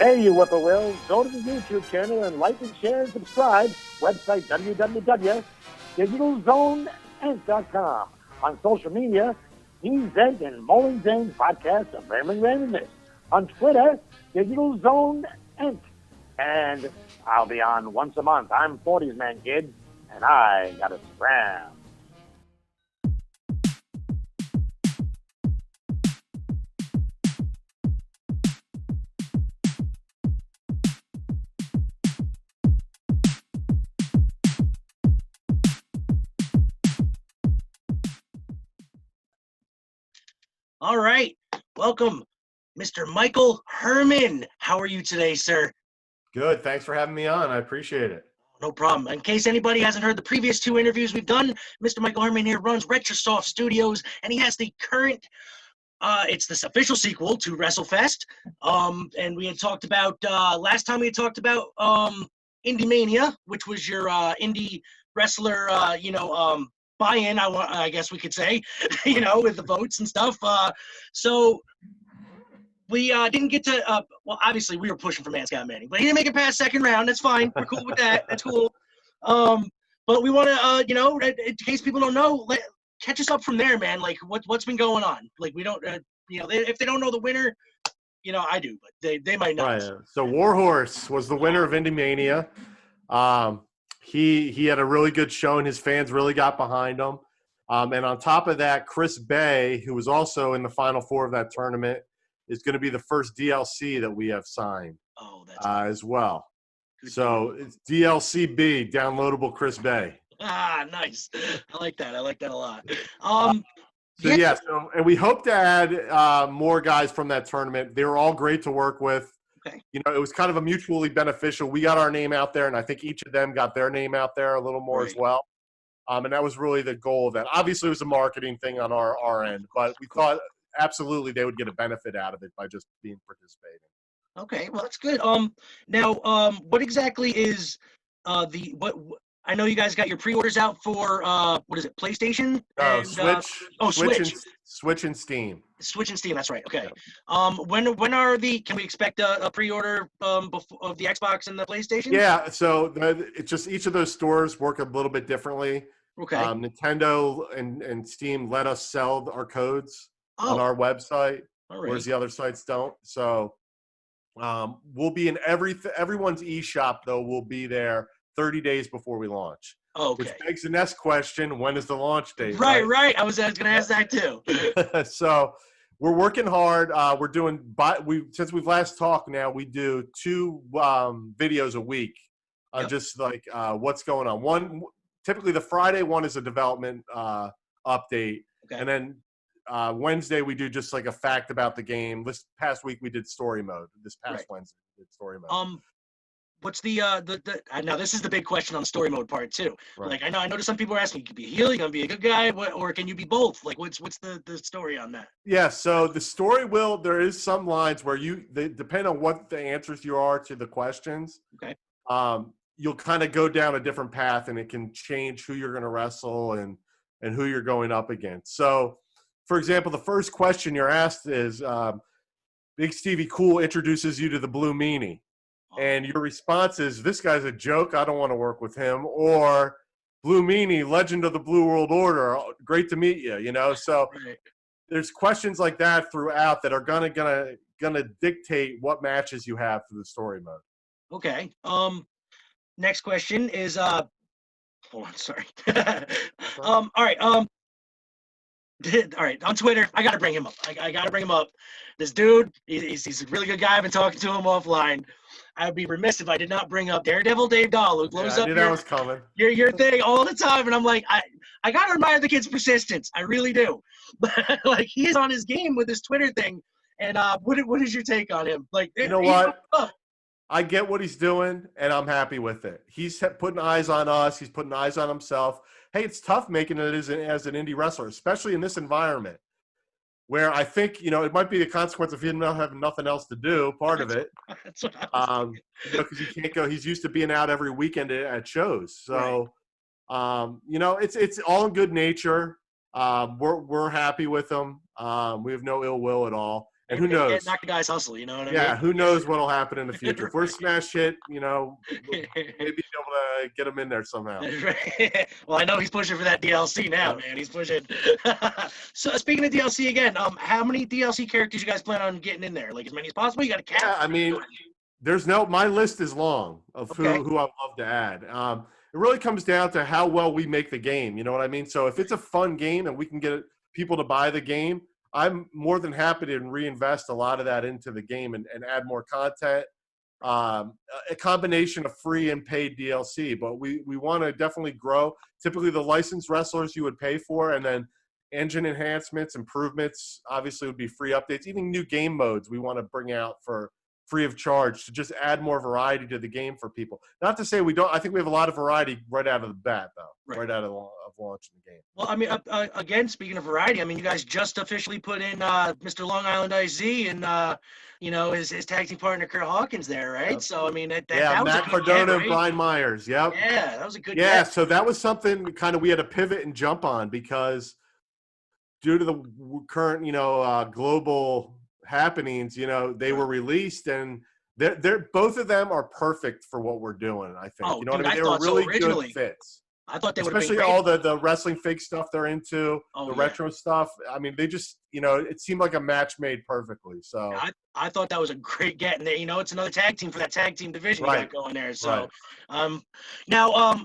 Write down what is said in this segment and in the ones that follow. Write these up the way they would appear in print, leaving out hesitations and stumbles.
Hey, you whippoorwills, go to the YouTube channel and like and share and subscribe. Website www.digitalzoneinc.com. On social media, Dean Zed and Mullen Zane's podcast of Raymond Randomness. On Twitter, Digital Zone Inc. And I'll be on once a month. I'm 40's Man Kid, and I got a scram. All right. Welcome, Mr. Michael Hermann. How are you today, sir? Good. Thanks for having me on. I appreciate it. No problem. In case anybody hasn't heard the previous two interviews we've done, Mr. Michael Hermann here runs Retrosoft Studios, and he has the current, it's this official sequel to Wrestlefest. And we had talked about, last time we had talked about Indie Mania, which was your indie wrestler, buy-in, I guess we could say, with the votes and stuff. So we didn't get to, well, obviously we were pushing for Man Scott Manning, but he didn't make it past second round. That's fine. We're cool with that. That's cool. But we want to, in case people don't know, catch us up from there, man. Like, what's been going on? Like, we don't, if they don't know the winner, I do, but they might not. Right. So Warhorse was the winner of Indie Mania. He had a really good show, and his fans really got behind him. And on top of that, Chris Bay, who was also in the Final Four of that tournament, is going to be the first DLC that we have signed as well. So it's DLCB, downloadable Chris Bay. Ah, nice. I like that. I like that a lot. And we hope to add more guys from that tournament. They were all great to work with. Okay. It was kind of a mutually beneficial. We got our name out there, and I think each of them got their name out there a little more as well. And that was really the goal of that. Obviously, it was a marketing thing on our end, but we thought absolutely they would get a benefit out of it by just participating. Okay, well, that's good. Now, what exactly is what? I know you guys got your pre-orders out for what is it? PlayStation? And, Switch. Switch and Steam. Switch and Steam. That's right. Okay. Yeah. When can we expect a pre-order of the Xbox and the PlayStation? Yeah. So it's just each of those stores work a little bit differently. Okay. Nintendo and Steam let us sell our codes on our website, whereas the other sites don't. So we'll be in everyone's eShop though. We'll be there 30 days before we launch. Okay. Which begs the next question: when is the launch date? Right. I was going to ask that too. So we're working hard. We're doing since we've last talked. Now we do 2 videos a week, just like what's going on. Typically the Friday one is a development update, and then Wednesday we do just like a fact about the game. This past week we did story mode. This past Wednesday we did story mode. What's the now this is the big question on the story mode part too. Right. Like I know some people are asking, you can be a heel, you can be a good guy, or can you be both? Like what's the story on that? Yeah, so the story there is some lines where they depend on what the answers you are to the questions. Okay. You'll kind of go down a different path, and it can change who you're going to wrestle and who you're going up against. So, for example, the first question you're asked is, Big Stevie Cool introduces you to the Blue Meanie. And your response is, this guy's a joke, I don't want to work with him. Or, Blue Meanie, legend of the Blue World Order, great to meet you, So there's questions like that throughout that are gonna dictate what matches you have through the story mode. Okay. Next question is hold on, sorry. All right. All right, on Twitter, I gotta bring him up. I gotta bring him up. This dude, he's a really good guy. I've been talking to him offline. I would be remiss if I did not bring up Daredevil Dave Dahl, who blows up that was coming. Your thing all the time, and I'm like, I gotta admire the kid's persistence. I really do. But like, he is on his game with his Twitter thing. And what is your take on him? Like, you know what? I get what he's doing, and I'm happy with it. He's putting eyes on us. He's putting eyes on himself. Hey, it's tough making it as an indie wrestler, especially in this environment where I think, it might be the consequence of him not having nothing else to do, part of it. That's what I was because he can't go. He's used to being out every weekend at shows. So, it's all in good nature. We're happy with him. We have no ill will at all. And who knows? Knock the guy's hustle, you know what I mean? Yeah, who knows what'll happen in the future. If we're smash hit, maybe be able to get him in there somehow. Well, I know he's pushing for that DLC now, man. He's pushing. So speaking of DLC again, how many DLC characters you guys plan on getting in there? Like as many as possible? You got a cap? Yeah, I mean, my list is long of who I would love to add. It really comes down to how well we make the game. You know what I mean? So if it's a fun game and we can get people to buy the game, I'm more than happy to reinvest a lot of that into the game and add more content, a combination of free and paid DLC. But we want to definitely grow. Typically, the licensed wrestlers you would pay for, and then engine enhancements, improvements, obviously would be free updates. Even new game modes we want to bring out for free of charge to just add more variety to the game for people. Not to say we don't. I think we have a lot of variety right out of the bat, though, right out of launching the game. Well, I mean, again, speaking of variety, I mean, you guys just officially put in Mr. Long Island IZ and his tag team partner Kurt Hawkins there, right? Yep. So I mean, that was Matt Cardona and Brian Myers. Yep. Yeah, that was a good. Yeah, so that was something kind of we had to pivot and jump on because due to the current global happenings, they were released, and they're both of them are perfect for what we're doing. I think what I mean. They were really good fits. I thought they would, especially all the wrestling fig stuff they're into, retro stuff. I mean, they just it seemed like a match made perfectly. So I thought that was a great get, and it's another tag team for that tag team division you got going there. So now all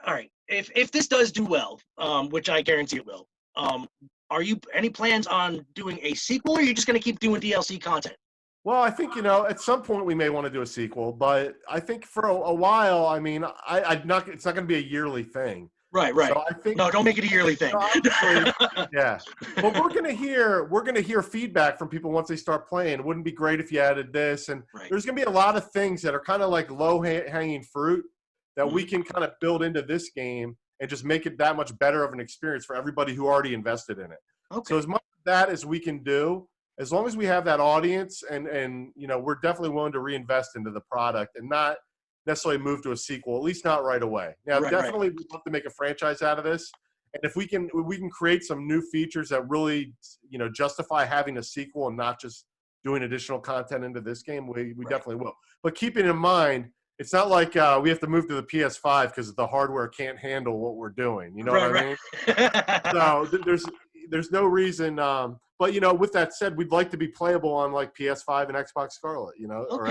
right, if this does do well, which I guarantee it will, are you any plans on doing a sequel, or are you just going to keep doing DLC content? Well, I think, at some point we may want to do a sequel, but I think for a while, I mean, it's not going to be a yearly thing. Right. So I think, no, don't make it a yearly thing. Yeah. But we're going to hear feedback from people once they start playing. It wouldn't be great if you added this. And there's going to be a lot of things that are kind of like low hanging fruit that we can kind of build into this game and just make it that much better of an experience for everybody who already invested in it. Okay. So as much of that as we can do, as long as we have that audience and we're definitely willing to reinvest into the product and not necessarily move to a sequel, at least not right away. Now, definitely we'd love to make a franchise out of this. And if we can create some new features that really, justify having a sequel and not just doing additional content into this game, we definitely will. But keeping in mind, it's not like we have to move to the PS5 because the hardware can't handle what we're doing. You know what I mean? So there's no reason. But with that said, we'd like to be playable on like PS5 and Xbox Scarlet, or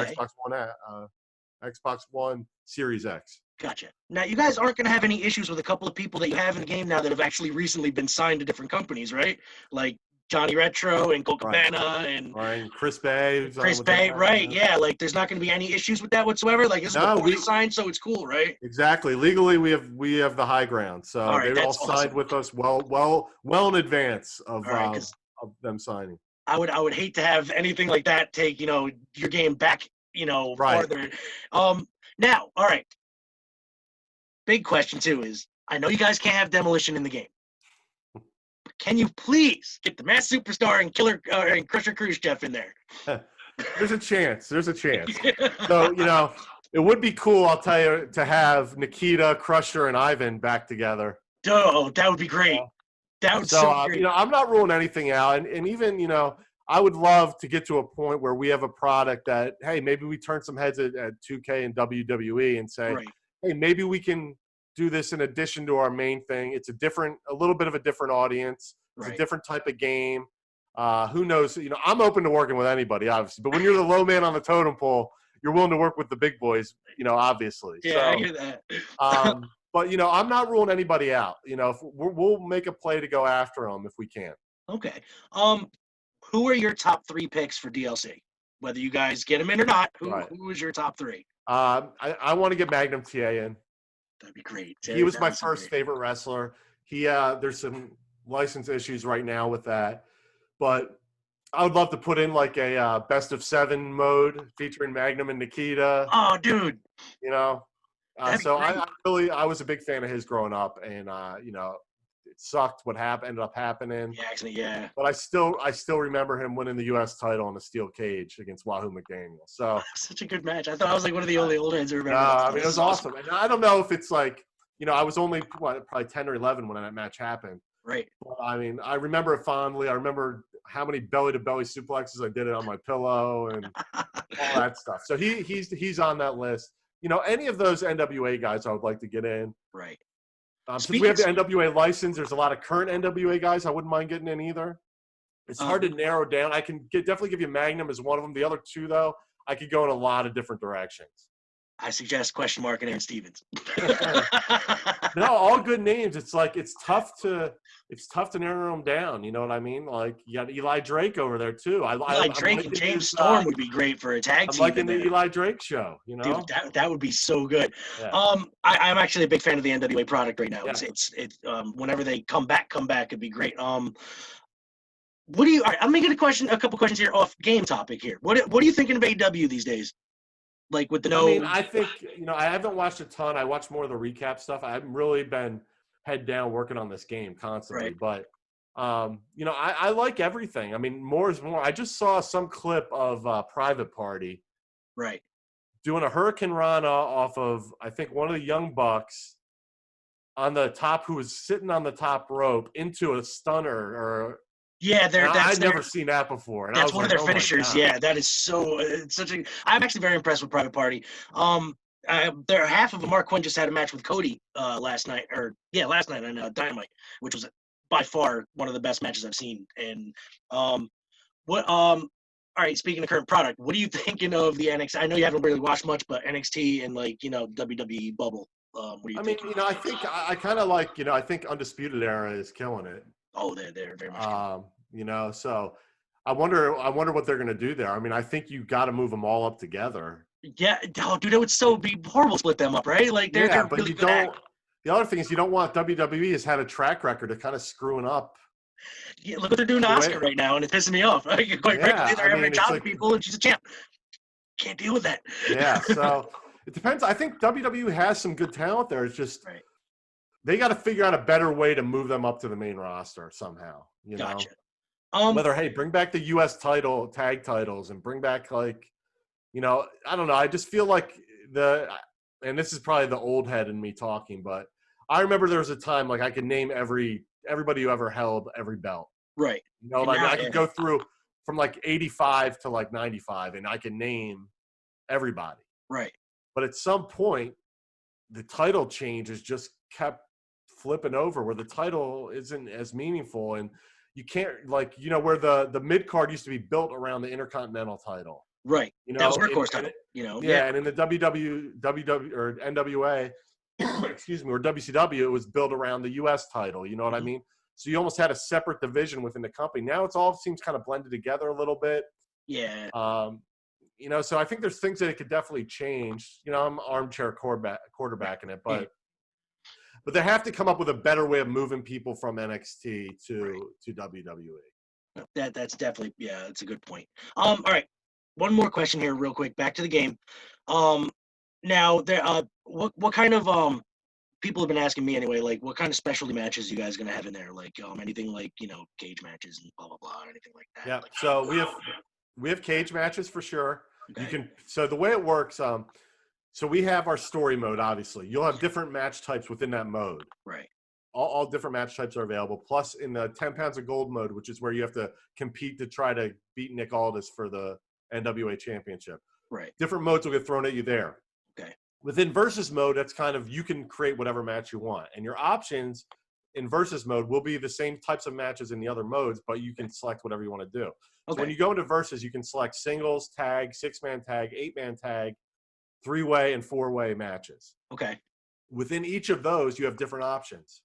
Xbox One Series X. Gotcha. Now, you guys aren't going to have any issues with a couple of people that you have in the game now that have actually recently been signed to different companies, right? Like Johnny Retro and Cole Cabana and Chris Bay. Right? Yeah, like there's not going to be any issues with that whatsoever. Like this is before we signed, so it's cool, right? Exactly. Legally, we have the high ground, so they all signed with us well in advance of them signing. I would hate to have anything like that take your game back farther. Now, all right. Big question too is I know you guys can't have Demolition in the game. Can you please get the Masked Superstar and Killer and Crusher Khrushchev in there? There's a chance. So, it would be cool, I'll tell you, to have Nikita, Crusher, and Ivan back together. Oh, that would be great. That would so great. I'm not ruling anything out. And even, I would love to get to a point where we have a product that, hey, maybe we turn some heads at 2K and WWE and say, hey, maybe we can do this in addition to our main thing. It's a little bit of a different audience. It's a different type of game. Who knows? I'm open to working with anybody, obviously. But when you're the low man on the totem pole, you're willing to work with the big boys, obviously. Yeah, I hear that. But, I'm not ruling anybody out. We'll make a play to go after them if we can. Okay. Who are your top 3 picks for DLC? Whether you guys get them in or not, who is your top 3? I want to get Magnum TA in. That'd be great. He was my first favorite wrestler. There's some license issues right now with that, but I would love to put in like a best of 7 mode featuring Magnum and Nikita. Oh, dude. So I was a big fan of his growing up, and it sucked what ended up happening. Yeah, actually, yeah. But I still remember him winning the U.S. title in a steel cage against Wahoo McDaniel. So such a good match. I thought I was like one of the only old heads who remember. I mean, it was awesome. And I don't know if it's like I was only probably 10 or 11 when that match happened. Right. But, I mean, I remember it fondly. I remember how many belly-to-belly suplexes I did it on my pillow and all that stuff. So he's on that list. You know, any of those NWA guys I would like to get in. Right. Since we have the NWA license, there's a lot of current NWA guys I wouldn't mind getting in either. It's hard to narrow down. I can definitely give you Magnum as one of them. The other two, though, I could go in a lot of different directions. I suggest question mark and Aaron Stevens. No, all good names. It's like it's tough to narrow them down. You know what I mean? Like you got Eli Drake over there too. Eli Drake and James Storm would be great for a tag team. I'm liking the Eli Drake show. You know, dude, that would be so good. Yeah. I'm actually a big fan of the NWA product right now. Yeah. It's whenever they come back, it'd be great. What do you? All right, I'm making a couple questions here off game topic here. What are you thinking of AEW these days? Like with the no. I mean, I think I haven't watched a ton. I watched more of the recap stuff. I've really been head down working on this game constantly. Right. But I like everything. I mean, more is more. I just saw some clip of Private Party, right, doing a Hurricane Rana off of I think one of the Young Bucks on the top, who was sitting on the top rope into a stunner or. Yeah, I've never seen that before. And that's one of their like, finishers. Oh yeah, that is so. It's such a. I'm actually very impressed with Private Party. There half of them. Mark Quinn just had a match with Cody last night on Dynamite, which was by far one of the best matches I've seen. And all right, speaking of current product, what are you thinking of the NXT? I know you haven't really watched much, but NXT and WWE bubble. What do you think? I think I kind of like I think Undisputed Era is killing it. Oh, they're very much. So I wonder what they're going to do there. I mean, I think you got to move them all up together. Yeah, oh, dude, it would so be horrible to split them up, right? Like they're but really you good don't. The other thing is you don't want WWE has had a track record of kind of screwing up. Yeah, look what they're doing to Asuka right now, and it's pissing me off. Quite frankly, they're having a job with people, and she's a champ. Can't deal with that. Yeah, so it depends. I think WWE has some good talent there. It's just. Right. They got to figure out a better way to move them up to the main roster somehow. Gotcha. Whether bring back the U.S. tag titles and bring back I don't know. I just feel like and this is probably the old head in me talking, but I remember there was a time like I could name everybody who ever held every belt. Right. I could go through from like 85 to like 95, and I can name everybody. Right. But at some point, the title change has just kept flipping over where the title isn't as meaningful, and you can't where the mid card used to be built around the Intercontinental title, right? That was workhorse title, and in the WW or NWA, excuse me, or WCW, it was built around the U.S. title. You know what I mean? So you almost had a separate division within the company. Now it's all seems kind of blended together a little bit. Yeah. So I think there's things that it could definitely change. I'm armchair quarterbacking it, but they have to come up with a better way of moving people from NXT to WWE. That's definitely, that's a good point. All right, one more question here, real quick. Back to the game. Now there, what kind of people have been asking me anyway, like what kind of specialty matches you guys gonna have in there? Like anything like cage matches and blah blah blah, anything like that. Yeah. So we have cage matches for sure. Okay. So the way it works, so we have our story mode, obviously. You'll have different match types within that mode. Right. All different match types are available. Plus, in the 10 pounds of gold mode, which is where you have to compete to try to beat Nick Aldis for the NWA championship. Right. Different modes will get thrown at you there. Okay. Within versus mode, that's kind of, you can create whatever match you want. And your options in versus mode will be the same types of matches in the other modes, but you can select whatever you want to do. Okay. So when you go into versus, you can select singles, tag, 6-man tag, 8-man tag, 3-way and 4-way matches. Okay. Within each of those, you have different options.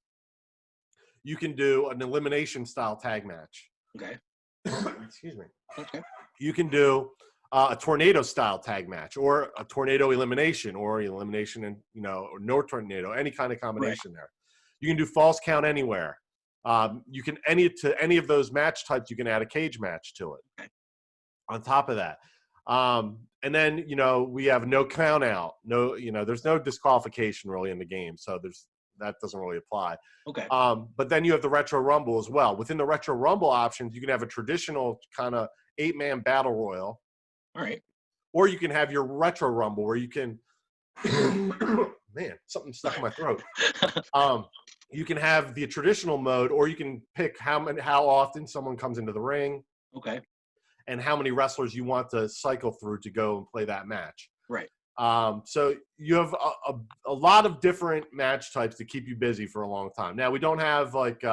You can do an elimination style tag match. Okay. Excuse me. Okay. You can do a tornado style tag match, or a tornado elimination, or elimination and or no tornado, any kind of combination there. You can do false count anywhere. You can any of those match types. You can add a cage match to it. Okay. On top of that. And then, we have no count out, there's no disqualification really in the game. So that doesn't really apply. Okay. But then you have the Retro Rumble as well. Within the Retro Rumble options, you can have a traditional kind of 8-man battle royal. All right. Or you can have your Retro Rumble where you can, man, something stuck in my throat. You can have the traditional mode, or you can pick how often someone comes into the ring. Okay. and how many wrestlers you want to cycle through to go and play that match. Right. So you have a lot of different match types to keep you busy for a long time. Now, we don't have like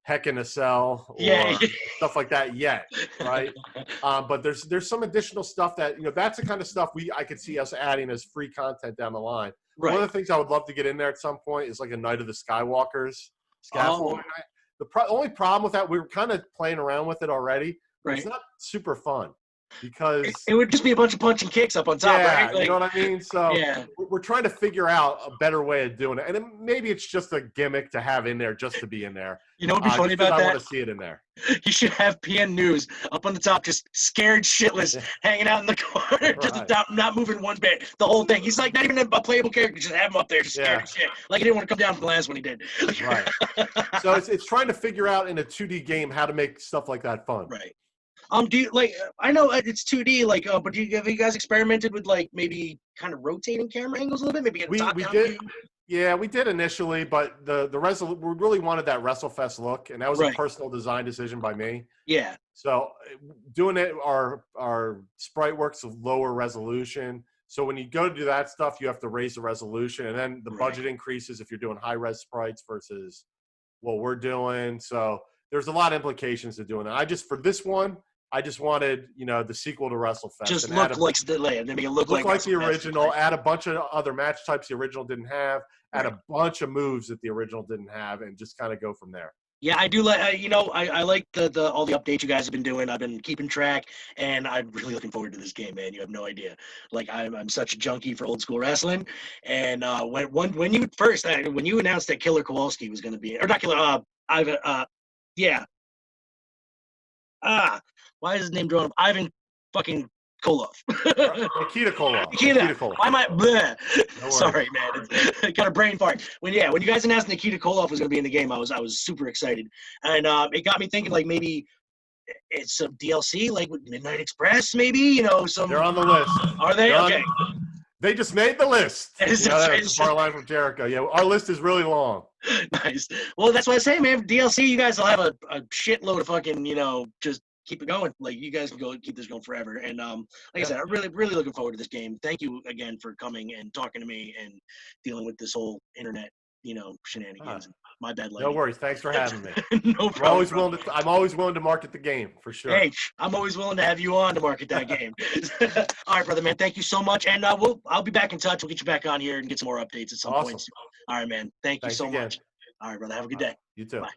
Heck in a Cell or stuff like that yet, right? But there's some additional stuff that, that's the kind of stuff I could see us adding as free content down the line. Right. One of the things I would love to get in there at some point is like a Night of the Skywalkers scaffolding night. The only problem with that, we were kind of playing around with it already. Right. It's not super fun because it would just be a bunch of punching kicks up on top, right? You know what I mean? So yeah. we're trying to figure out a better way of doing it. And maybe it's just a gimmick to have in there just to be in there. You know what would be funny about that? I want to see it in there. You should have PN News up on the top, just scared shitless, hanging out in the corner, just not moving one bit. The whole thing. He's like not even a playable character. Just have him up there, just scared as shit. Like he didn't want to come down from the last when he did. Right. So it's trying to figure out in a 2D game how to make stuff like that fun. Right. Do you I know it's 2D, but have you guys experimented with maybe kind of rotating camera angles a little bit? Maybe get a top-down view? Yeah, we did initially, but we really wanted that WrestleFest look, and that was a personal design decision by me. Yeah. So doing it, our sprite works with lower resolution. So when you go to do that stuff, you have to raise the resolution, and then the budget increases if you're doing high-res sprites versus what we're doing. So there's a lot of implications to doing that. For this one, I just wanted, the sequel to WrestleFest. Just look like the original, add a bunch of other match types the original didn't have, add a bunch of moves that the original didn't have, and just kind of go from there. Yeah, I do like, I like all the updates you guys have been doing. I've been keeping track, and I'm really looking forward to this game, man. You have no idea. I'm such a junkie for old school wrestling, and when you announced that Killer Kowalski was going to be, or not Killer, why is his name drawn up? Ivan fucking Koloff. Nikita Koloff. Nikita Koloff. Why am I? Bleh. No Sorry, man. It's kind of brain fart. When you guys announced Nikita Koloff was going to be in the game, I was super excited, and it got me thinking maybe it's some DLC with Midnight Express, maybe some. They're on the list. Are they? Okay. They just made the list. That's our line from Jericho. Yeah, our list is really long. Nice. Well, that's what I say, man. DLC, you guys will have a shitload of fucking, just keep it going. You guys can go keep this going forever. And I said, I'm really, really looking forward to this game. Thank you again for coming and talking to me and dealing with this whole internet, shenanigans. My bad, lady. No worries. Thanks for having me. No problem. I'm always willing to market the game for sure. Hey, I'm always willing to have you on to market that game. All right, brother, man. Thank you so much, and I'll be back in touch. We'll get you back on here and get some more updates at some point. All right, man. Thanks so much. All right, brother. Have a good day. You too. Bye.